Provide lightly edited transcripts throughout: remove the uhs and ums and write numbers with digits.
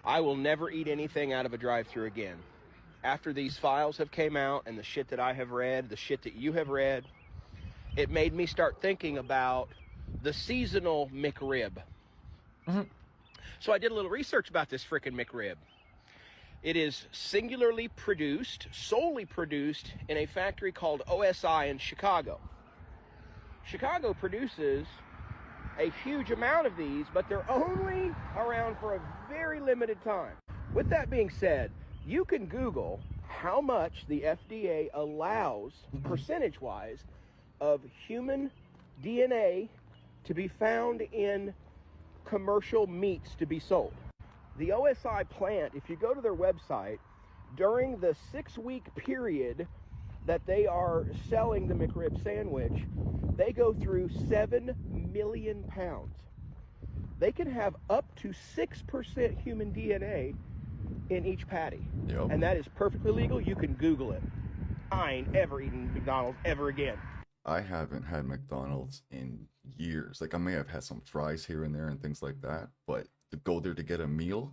I will never eat anything out of a drive-thru again. After these files have came out and the shit that I have read, the shit that you have read, it made me start thinking about the seasonal McRib. So I did a little research about this frickin' McRib. It is singularly produced, solely produced in a factory called OSI in Chicago. Chicago produces a huge amount of these, but they're only around for a very limited time. With that being said, you can Google how much the FDA allows, percentage-wise, of human DNA to be found in commercial meats to be sold. The OSI plant, if you go to their website, during the 6-week period that they are selling the McRib sandwich, they go through 7 million pounds. They can have up to 6% human DNA in each patty. Yep. And that is perfectly legal. You can Google it. I ain't ever eaten McDonald's ever again. I haven't had McDonald's in years. Like, I may have had some fries here and there and things like that, but to go there to get a meal,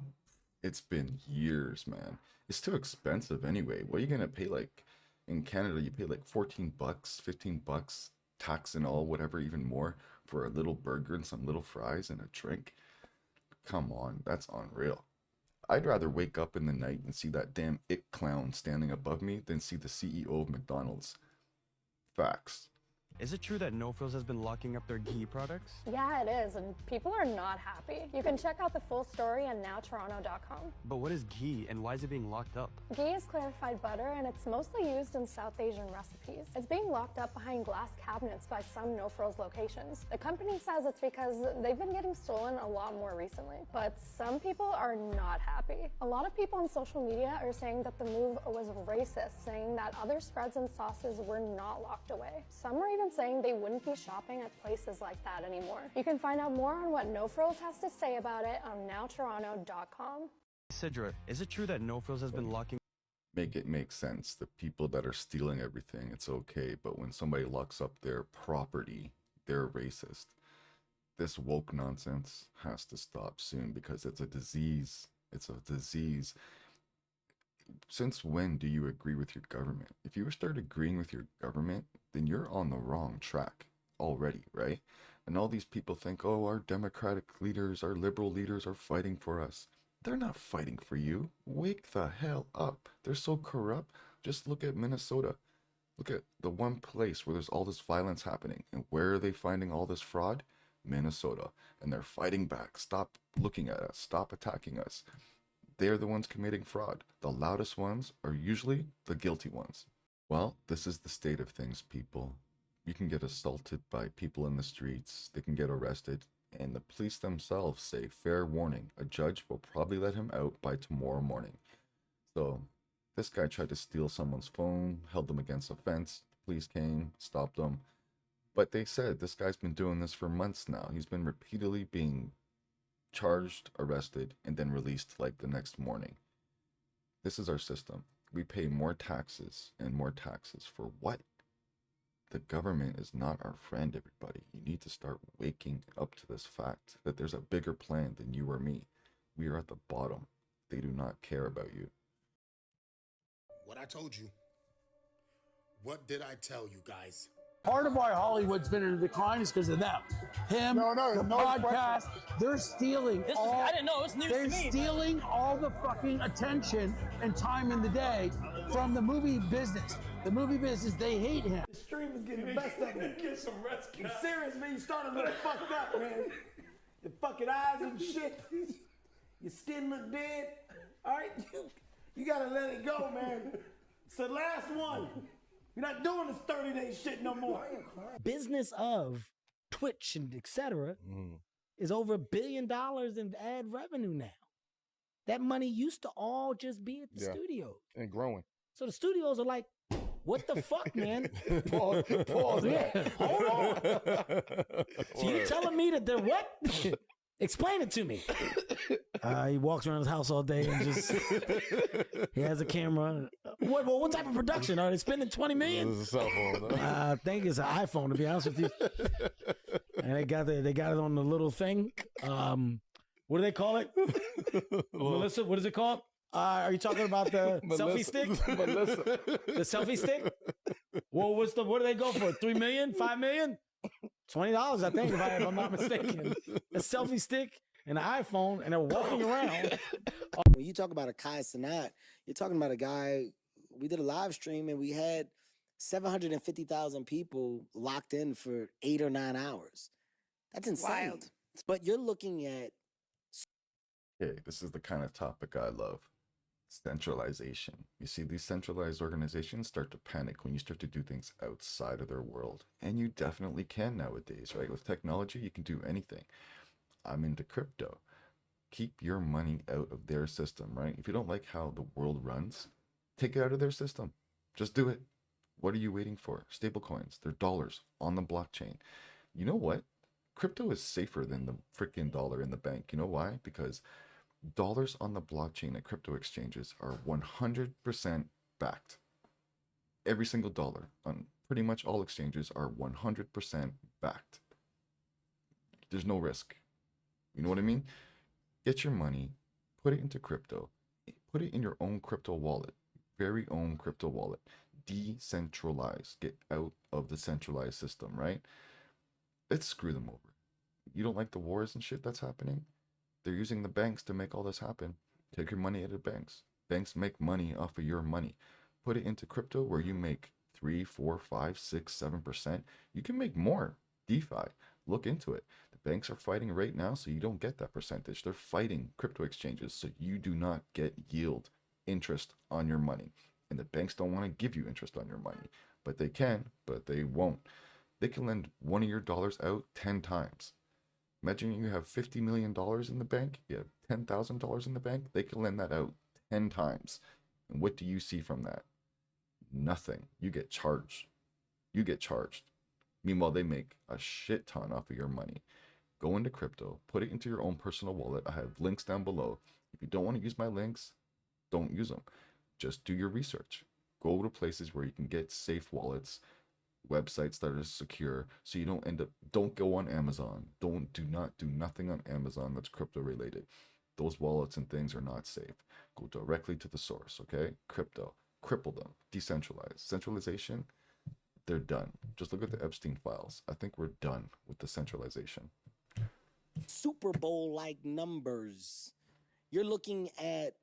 it's been years, man. It's too expensive anyway. What are you gonna pay? Like, in Canada, you pay like $14, $15, tax and all, whatever, even more, for a little burger and some little fries and a drink. Come on, that's unreal. I'd rather wake up in the night and see that damn it clown standing above me than see the CEO of McDonald's. Facts. Is it true that No Frills has been locking up their ghee products? Yeah, it is, and people are not happy. You can check out the full story on nowtoronto.com. But what is ghee and why is it being locked up? Ghee is clarified butter, and it's mostly used in South Asian recipes. It's being locked up behind glass cabinets by some No Frills locations. The company says it's because they've been getting stolen a lot more recently, but some people are not happy. A lot of people on social media are saying that the move was racist, saying that other spreads and sauces were not locked away. Some are even saying they wouldn't be shopping at places like that anymore. You can find out more on what No Frills has to say about it on nowtoronto.com. Sidra, is it true that No Frills has been locking? Make it make sense. The people that are stealing everything, it's okay. But when somebody locks up their property, they're racist. This woke nonsense has to stop soon because it's a disease. It's a disease. Since when do you agree with your government? If you start agreeing with your government, then you're on the wrong track already, right? And all these people think, oh, our democratic leaders, our liberal leaders are fighting for us. They're not fighting for you. Wake the hell up. They're so corrupt. Just look at Minnesota. Look at the one place where there's all this violence happening. And where are they finding all this fraud? Minnesota. And they're fighting back. Stop looking at us. Stop attacking us. They're the ones committing fraud. The loudest ones are usually the guilty ones. Well, this is the state of things, people. You can get assaulted by people in the streets. They can get arrested. And the police themselves say, fair warning, a judge will probably let him out by tomorrow morning. So this guy tried to steal someone's phone, held them against a fence. Police came, stopped them. But they said this guy's been doing this for months now. He's been repeatedly being charged, arrested, and then released like the next morning. This is our system. We pay more taxes and more taxes for what? The government is not our friend, everybody. You need to start waking up to this fact that there's a bigger plan than you or me. We are at the bottom. They do not care about you. What I told you. What did I tell you guys? Part of why Hollywood's been in decline is because of them. Him, the podcast, they're stealing all. I didn't know, it was news to They're me. stealing all the fucking attention and time in the day from the movie business. The movie business, they hate him. The stream is getting the best of me. Get some rest, I'm serious, man. You starting to look fucked up, man. Your fucking eyes and shit. Your skin look dead. All right, you gotta let it go, man. It's the last one. You're not doing this 30-day shit no more. Business of Twitch and etc. is over $1 billion in ad revenue now. That money used to all just be at the studios. And growing. So the studios are like, what the fuck, man? Pause. Yeah, hold on. So you're telling me that they're what? Explain it to me. He walks around his house all day and just, he has a camera. What type of production? Are they spending $20 million? This is a cell phone. Though. I think it's an iPhone, to be honest with you. And they got it on the little thing. What do they call it? Little what is it called? Are you talking about the selfie stick? The selfie stick? Well, what do they go for? 3 million? 5 million? $20, I think, if I'm not mistaken. A selfie stick and an iPhone, and they're walking around. When you talk about a Kai Cenat, you're talking about a guy. We did a live stream and we had 750,000 people locked in for 8 or 9 hours. That's insane. Wild. But you're looking at Okay, this is the kind of topic I love. Centralization. You see, these centralized organizations start to panic when you start to do things outside of their world. And you definitely can nowadays, right? With technology, you can do anything. I'm into crypto. Keep your money out of their system, right? If you don't like how the world runs, take it out of their system. Just do it. What are you waiting for? Stable coins, they're dollars on the blockchain. You know what? Crypto is safer than the freaking dollar in the bank. You know why? Because dollars on the blockchain at crypto exchanges are 100% backed. Every single dollar on pretty much all exchanges are 100% backed. There's no risk. You know what I mean? Get your money, put it into crypto, put it in your own crypto wallet, very own crypto wallet, decentralized, get out of the centralized system, right? Let's screw them over. You don't like the wars and shit that's happening? They're using the banks to make all this happen. Take your money out of banks. Banks make money off of your money. Put it into crypto where you make 3, 4, 5, 6, 7%. You can make more. DeFi. Look into it. The banks are fighting right now so you don't get that percentage. They're fighting crypto exchanges so you do not get yield, interest on your money. And the banks don't want to give you interest on your money. But they can, but they won't. They can lend one of your dollars out 10 times. Imagine you have $50 million in the bank, you have $10,000 in the bank, they can lend that out 10 times. And what do you see from that? Nothing. You get charged. You get charged. Meanwhile, they make a shit ton off of your money. Go into crypto, put it into your own personal wallet. I have links down below. If you don't want to use my links, don't use them. Just do your research. Go to places where you can get safe wallets, websites that are secure, so you don't go on Amazon. Do not do nothing on Amazon that's crypto related. Those wallets and things are not safe. Go directly to the source, okay? Crypto, cripple them, decentralize. Centralization, they're done. Just look at the Epstein files. I think we're done with the centralization. Super Bowl like numbers. You're looking at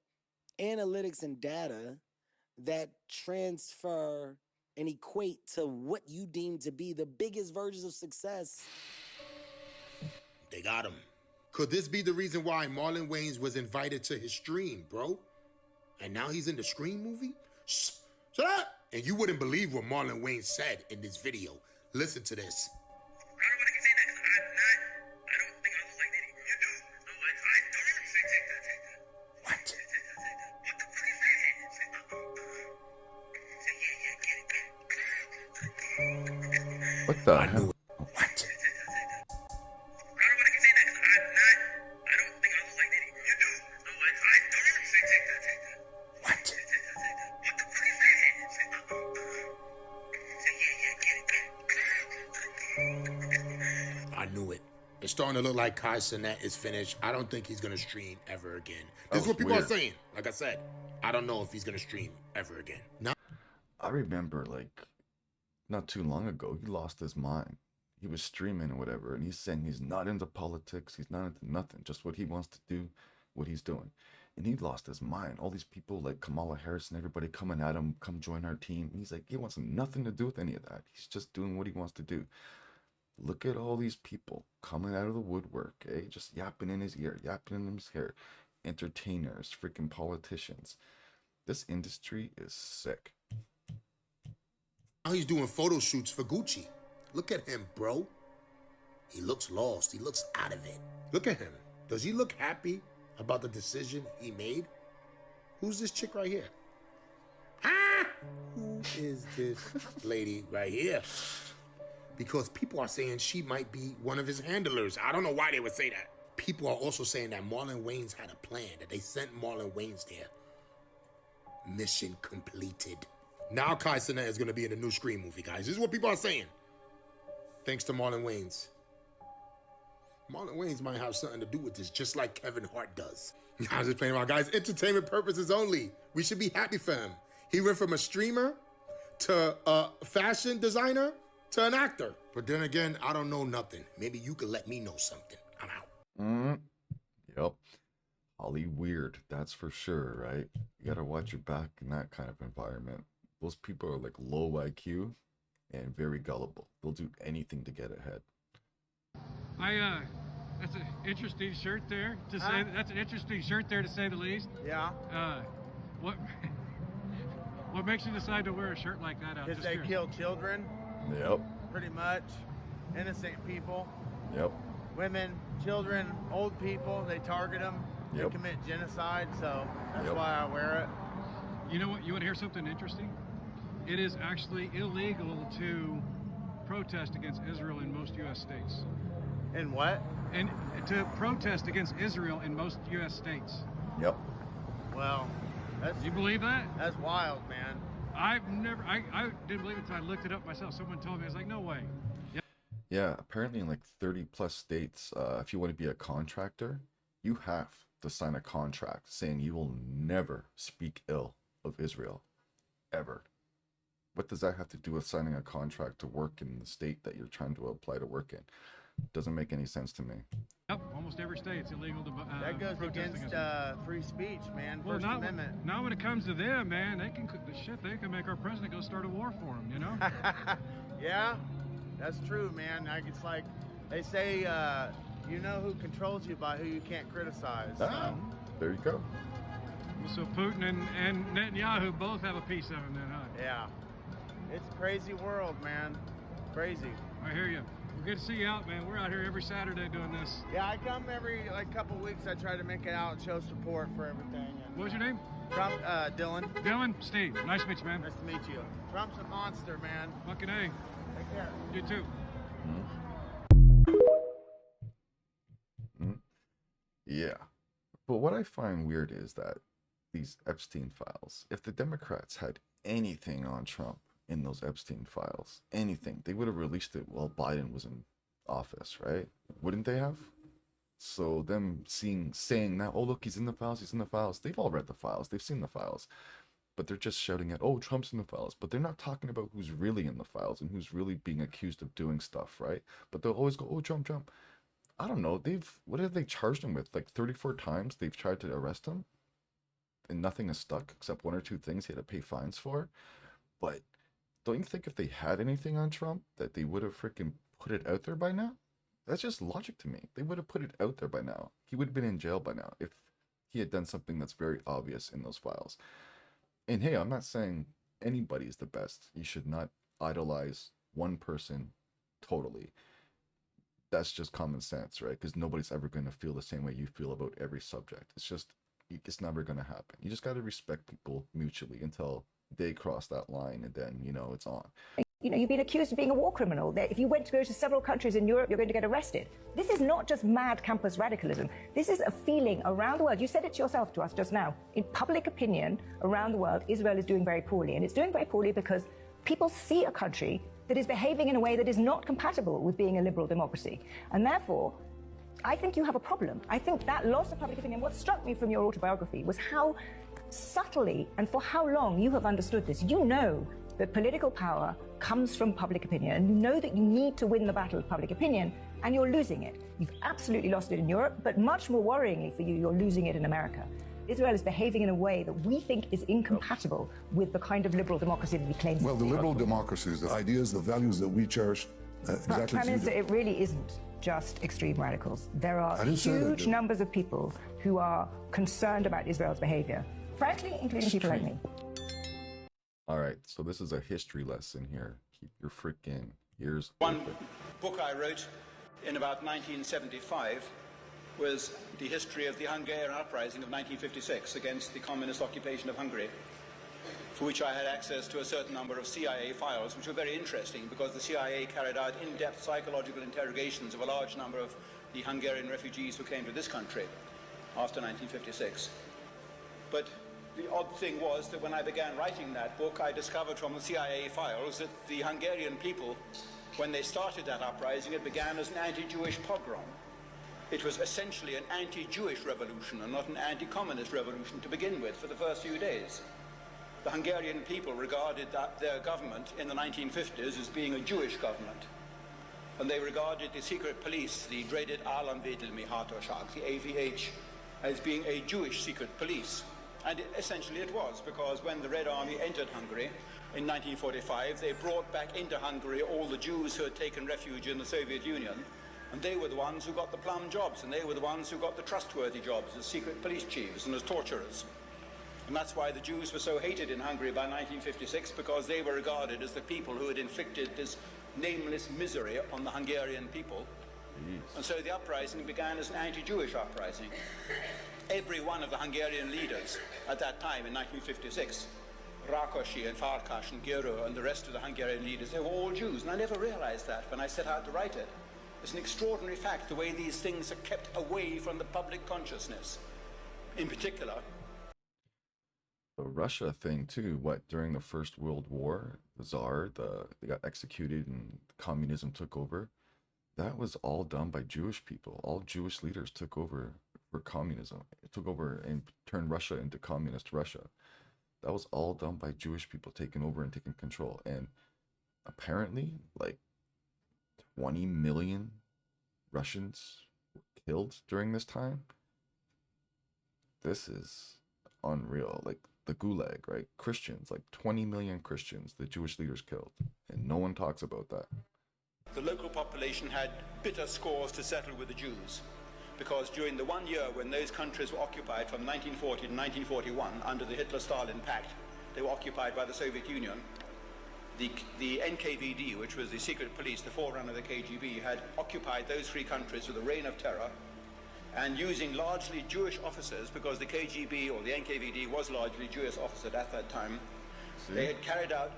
analytics and data that transfer and equate to what you deem to be the biggest versions of success. They got him. Could this be the reason why Marlon Wayans was invited to his stream, bro? And now he's in the Scream movie? Shh, shut up! And you wouldn't believe what Marlon Wayans said in this video. Listen to this. What the hell? What? What? I knew it. It's starting to look like Kai Cenat is finished. I don't think he's going to stream ever again. This is what people are saying. Like I said, I don't know if he's going to stream ever again. No. I remember, like, not too long ago, he lost his mind. He was streaming or whatever, and he's saying he's not into politics, he's not into nothing, just what he wants to do, what he's doing. And he lost his mind. All these people like Kamala Harris and everybody coming at him, come join our team. And he's like, he wants nothing to do with any of that. He's just doing what he wants to do. Look at all these people coming out of the woodwork, eh? Just yapping in his ear, yapping in his hair. Entertainers, freaking politicians. This industry is sick. Now he's doing photo shoots for Gucci. Look at him, bro. He looks lost. He looks out of it. Look at him. Does he look happy about the decision he made? Who's this chick right here? Ah! Who is this lady right here? Because people are saying she might be one of his handlers. I don't know why they would say that. People are also saying that Marlon Wayans had a plan, that they sent Marlon Wayans there. Mission completed. Now Kai Cenat is going to be in a new Scream movie, guys. This is what people are saying. Thanks to Marlon Wayans. Marlon Wayans might have something to do with this, just like Kevin Hart does. I was just playing around, guys. Entertainment purposes only. We should be happy for him. He went from a streamer to a fashion designer to an actor. But then again, I don't know nothing. Maybe you could let me know something. I'm out. Yep. Holly weird, that's for sure, right? You gotta watch your back in that kind of environment. Those people are like low IQ and very gullible. They'll do anything to get ahead. That's an interesting shirt there to say. That's an interesting shirt there to say the least. Yeah. What makes you decide to wear a shirt like that out? Because they kill children. Yep. Pretty much. Innocent people. Yep. Women, children, old people. They target them. Yep. They commit genocide. So that's why I wear it. You know what? You want to hear something interesting? It is actually illegal to protest against Israel in most U.S. states. In what? And to protest against Israel in most U.S. states. Yep. Well, that's... You believe that? That's wild, man. I didn't believe it until I looked it up myself. Someone told me. I was like, no way. Yep. Yeah, apparently in like 30 plus states, if you want to be a contractor, you have to sign a contract saying you will never speak ill of Israel. Ever. What does that have to do with signing a contract to work in the state that you're trying to apply to work in? Doesn't make any sense to me. Yep, almost every state it's illegal to that goes against free speech, man. Well, First Amendment. Now when it comes to them, man, they can cook the shit. They can make our president go start a war for them, you know? Yeah, that's true, man. It's like they say, you know who controls you by who you can't criticize. Ah, there you go. So Putin and Netanyahu both have a piece of him then, huh? Yeah. It's a crazy world, man. Crazy. I hear you. Well, good to see you out, man. We're out here every Saturday doing this. Yeah, I come every couple weeks. I try to make it out and show support for everything. And, What's your name? Trump, Dylan. Dylan? Steve. Nice to meet you, man. Nice to meet you. Trump's a monster, man. Fucking A. Take care. You too. Yeah. But what I find weird is that these Epstein files, if the Democrats had anything on Trump in those Epstein files, anything, they would have released it while Biden was in office, right? Wouldn't they have? So them saying that, oh look, he's in the files, they've all read the files, they've seen the files, but they're just shouting at, oh, Trump's in the files, but they're not talking about who's really in the files and who's really being accused of doing stuff, right? But they'll always go, oh, Trump. I don't know, what have they charged him with? Like 34 times they've tried to arrest him and nothing has stuck except one or two things he had to pay fines for. But don't you think if they had anything on Trump that they would have freaking put it out there by now? That's just logic to me. They would have put it out there by now. He would have been in jail by now if he had done something that's very obvious in those files. And hey, I'm not saying anybody's the best. You should not idolize one person totally. That's just common sense, right? Because nobody's ever going to feel the same way you feel about every subject. It's never going to happen. You just got to respect people mutually until they cross that line, and then, it's on. You've been accused of being a war criminal. If you went to go to several countries in Europe, you're going to get arrested. This is not just mad campus radicalism. This is a feeling around the world. You said it yourself to us just now. In public opinion around the world, Israel is doing very poorly. And it's doing very poorly because people see a country that is behaving in a way that is not compatible with being a liberal democracy. And therefore, I think you have a problem. I think that loss of public opinion, what struck me from your autobiography was how subtly and for how long you have understood this. You know that political power comes from public opinion, and you know that you need to win the battle of public opinion, and you're losing it. You've absolutely lost it in Europe, but much more worryingly for you, you're losing it in America. Israel is behaving in a way that we think is incompatible with the kind of liberal democracy that he claims to be. Well, the liberal democracies, the ideas, the values that we cherish, exactly. Prime Minister, it really isn't just extreme radicals. There are huge numbers of people who are concerned about Israel's behavior, frankly, including people like me. All right, so this is a history lesson here. Keep your freaking ears open. One book I wrote in about 1975 was the history of the Hungarian uprising of 1956 against the communist occupation of Hungary, for which I had access to a certain number of CIA files, which were very interesting because the CIA carried out in-depth psychological interrogations of a large number of the Hungarian refugees who came to this country after 1956. But the odd thing was that when I began writing that book, I discovered from the CIA files that the Hungarian people, when they started that uprising, it began as an anti-Jewish pogrom. It was essentially an anti-Jewish revolution and not an anti-communist revolution to begin with for the first few days. The Hungarian people regarded their government in the 1950s as being a Jewish government. And they regarded the secret police, the dreaded Államvédelmi Hatóság, the AVH, as being a Jewish secret police. And essentially it was, because when the Red Army entered Hungary in 1945, they brought back into Hungary all the Jews who had taken refuge in the Soviet Union, and they were the ones who got the plum jobs, and they were the ones who got the trustworthy jobs as secret police chiefs and as torturers. And that's why the Jews were so hated in Hungary by 1956, because they were regarded as the people who had inflicted this nameless misery on the Hungarian people. And so the uprising began as an anti-Jewish uprising. Every one of the Hungarian leaders at that time in 1956, Rákosi and Farkas and Gero and the rest of the Hungarian leaders, they were all Jews. And I never realized that when I set out to write it. It's an extraordinary fact, the way these things are kept away from the public consciousness. In particular, the Russia thing too, during the First World War, the Tsar, they got executed and communism took over. That was all done by Jewish people. All Jewish leaders took over for communism. It took over and turned Russia into communist Russia. That was all done by Jewish people taking over and taking control. And apparently, like 20 million Russians were killed during this time. This is unreal. Like the Gulag, right? Christians, like 20 million Christians, the Jewish leaders killed. And no one talks about that. the local population had bitter scores to settle with the Jews, because during the 1 year when those countries were occupied from 1940 to 1941 under the Hitler-Stalin Pact, they were occupied by the Soviet Union. The NKVD, which was the secret police, the forerunner of the KGB, had occupied those three countries with a reign of terror, and using largely Jewish officers, because the KGB or the NKVD was largely Jewish officers at that time. They had carried out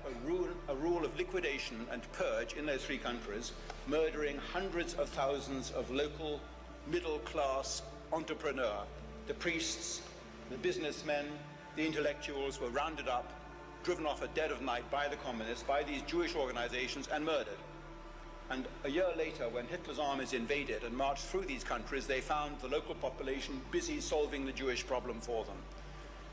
a rule of liquidation and purge in those three countries, murdering hundreds of thousands of local middle-class entrepreneurs. The priests, the businessmen, the intellectuals were rounded up, driven off at dead of night by the communists, by these Jewish organizations, and murdered. And a year later, when Hitler's armies invaded and marched through these countries, they found the local population busy solving the Jewish problem for them,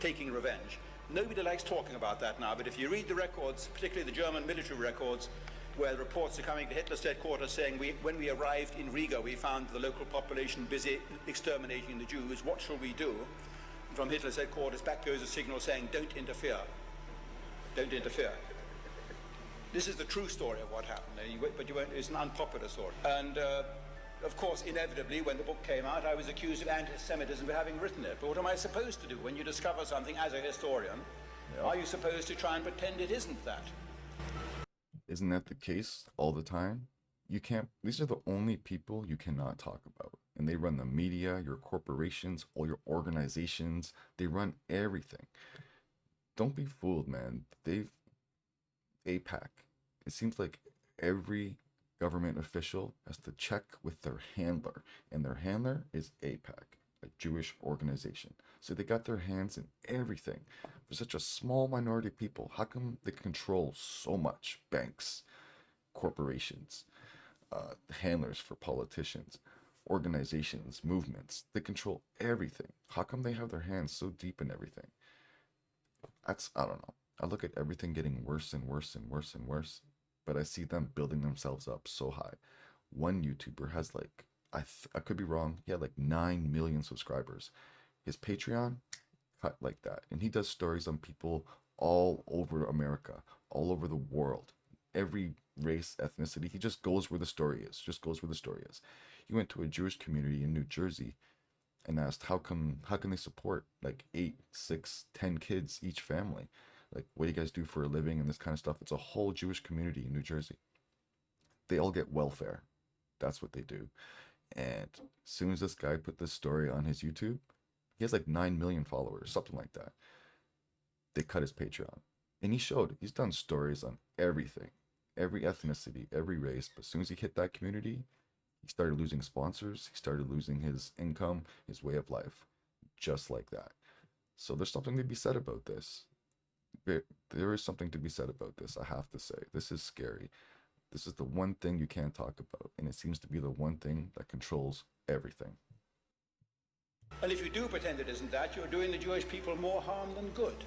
taking revenge. Nobody likes talking about that now, but if you read the records, particularly the German military records, where the reports are coming to Hitler's headquarters saying, when we arrived in Riga, we found the local population busy exterminating the Jews, what shall we do? And from Hitler's headquarters back goes a signal saying, don't interfere. Don't interfere. This is the true story of what happened, but it's an unpopular story. And of course, inevitably, when the book came out, I was accused of anti-Semitism for having written it. But what am I supposed to do when you discover something as a historian? Yep. Are you supposed to try and pretend it isn't that? Isn't that the case all the time? You can't, these are the only people you cannot talk about. And they run the media, your corporations, all your organizations, they run everything. Don't be fooled, man. APAC. It seems like every government official has to check with their handler, and their handler is APAC, a Jewish organization. So they got their hands in everything. For such a small minority of people, how come they control so much? Banks, corporations, handlers for politicians, organizations, movements. They control everything. How come they have their hands so deep in everything? I don't know. I look at everything getting worse and worse and worse and worse, but I see them building themselves up so high. One YouTuber has like, I could be wrong, he had like 9 million subscribers. His Patreon cut like that. And he does stories on people all over America, all over the world, every race, ethnicity. He just goes where the story is, He went to a Jewish community in New Jersey and asked how can they support like 8, 6, 10 kids each family? Like, what do you guys do for a living and this kind of stuff? It's a whole Jewish community in New Jersey. They all get welfare. That's what they do. And as soon as this guy put this story on his YouTube, he has like 9 million followers, something like that. They cut his Patreon. And he's done stories on everything, every ethnicity, every race. But as soon as he hit that community, he started losing sponsors. He started losing his income, his way of life, just like that. So there's something to be said about this. There is something to be said about this, I have to say. This is scary. This is the one thing you can't talk about, and it seems to be the one thing that controls everything. And if you do pretend it isn't that, you're doing the Jewish people more harm than good.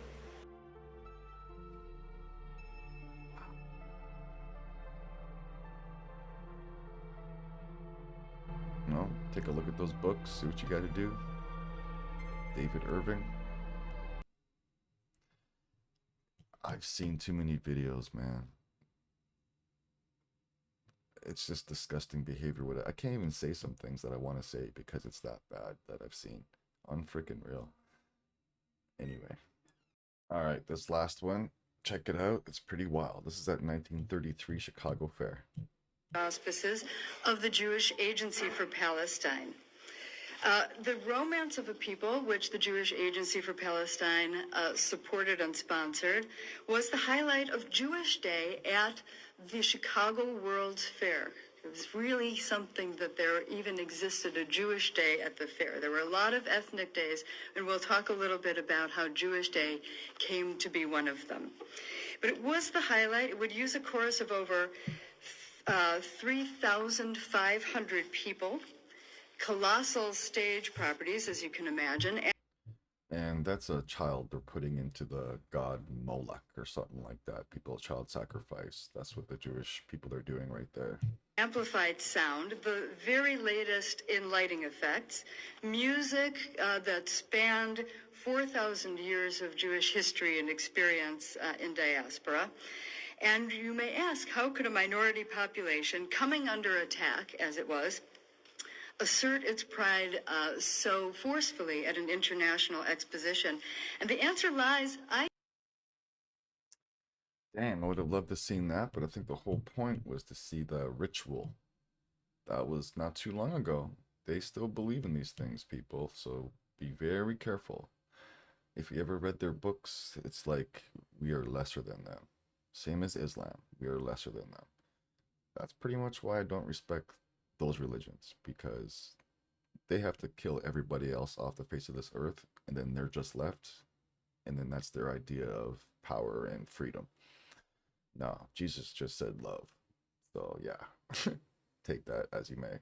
No, take a look at those books, see what you got to do. David Irving. I've seen too many videos, man. It's just disgusting behavior. I can't even say some things that I want to say because it's that bad that I've seen. Unfreaking real. Anyway. All right, this last one. Check it out. It's pretty wild. This is at 1933 Chicago Fair. Auspices of the Jewish Agency for Palestine. The Romance of a People, which the Jewish Agency for Palestine supported and sponsored, was the highlight of Jewish Day at the Chicago World's Fair. It was really something that there even existed a Jewish Day at the fair. There were a lot of ethnic days, and we'll talk a little bit about how Jewish Day came to be one of them. But it was the highlight. It would use a chorus of over 3,500 people, colossal stage properties, as you can imagine. And that's a child they're putting into the god Moloch or something like that. People, child sacrifice. That's what the Jewish people are doing right there. Amplified sound, the very latest in lighting effects, music that spanned 4,000 years of Jewish history and experience in diaspora. And you may ask, how could a minority population coming under attack, as it was, assert its pride so forcefully at an international exposition? And the answer lies, Damn, I would have loved to seen that, but I think the whole point was to see the ritual. That was not too long ago. They still believe in these things, people, so be very careful. If you ever read their books, it's like we are lesser than them. Same as Islam, we are lesser than them. That's pretty much why I don't respect those religions, because they have to kill everybody else off the face of this earth, and then they're just left, and then that's their idea of power and freedom. No, Jesus just said love. So yeah, take that as you may.